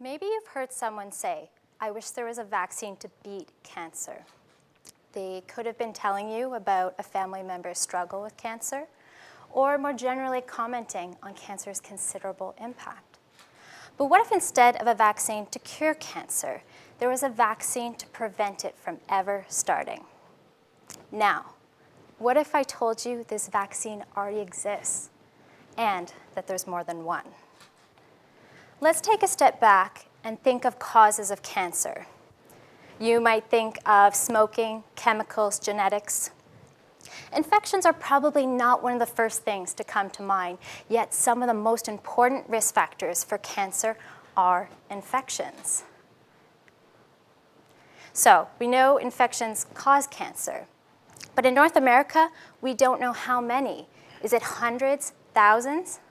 Maybe you've heard someone say, "I wish there was a vaccine to beat cancer." They could have been telling you about a family member's struggle with cancer, or more generally commenting on cancer's considerable impact. But what if instead of a vaccine to cure cancer, there was a vaccine to prevent it from ever starting? Now, what if I told you this vaccine already exists and that there's more than one? Let's take a step back and think of causes of cancer. You might think of smoking, chemicals, genetics. Infections are probably not one of the first things to come to mind, yet some of the most important risk factors for cancer are infections. So we know infections cause cancer, but in North America, we don't know how many. Is it hundreds, thousands?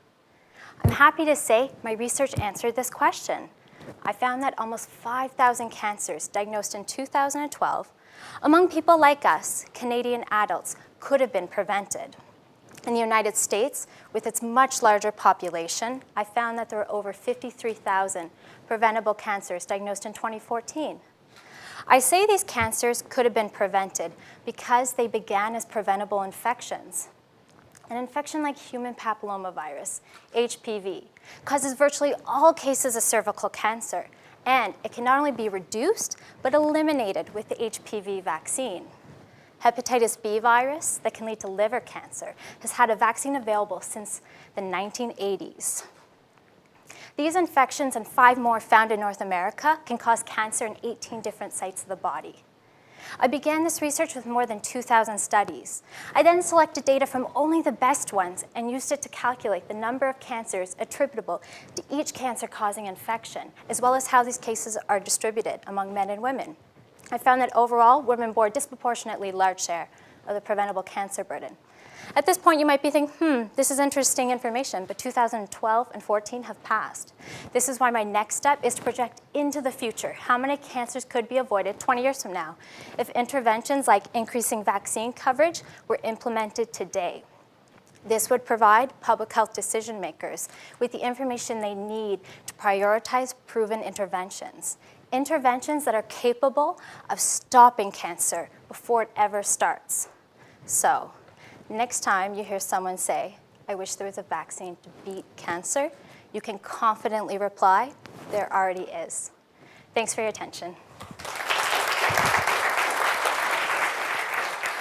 I'm happy to say my research answered this question. I found that almost 5,000 cancers diagnosed in 2012 among people like us, Canadian adults, could have been prevented. In the United States, with its much larger population, I found that there were over 53,000 preventable cancers diagnosed in 2014. I say these cancers could have been prevented because they began as preventable infections. An infection like human papillomavirus, HPV, causes virtually all cases of cervical cancer, and it can not only be reduced, but eliminated with the HPV vaccine. Hepatitis B virus, that can lead to liver cancer, has had a vaccine available since the 1980s. These infections and 5 more found in North America can cause cancer in 18 different sites of the body. I began this research with more than 2,000 studies. I then selected data from only the best ones and used it to calculate the number of cancers attributable to each cancer-causing infection, as well as how these cases are distributed among men and women. I found that overall, women bore a disproportionately large share of the preventable cancer burden. At this point, you might be thinking, this is interesting information, but 2012 and 14 have passed. This is why my next step is to project into the future how many cancers could be avoided 20 years from now if interventions like increasing vaccine coverage were implemented today. This would provide public health decision makers with the information they need to prioritize proven interventions. Interventions that are capable of stopping cancer before it ever starts. So, next time you hear someone say, "I wish there was a vaccine to beat cancer," you can confidently reply, "There already is." Thanks for your attention.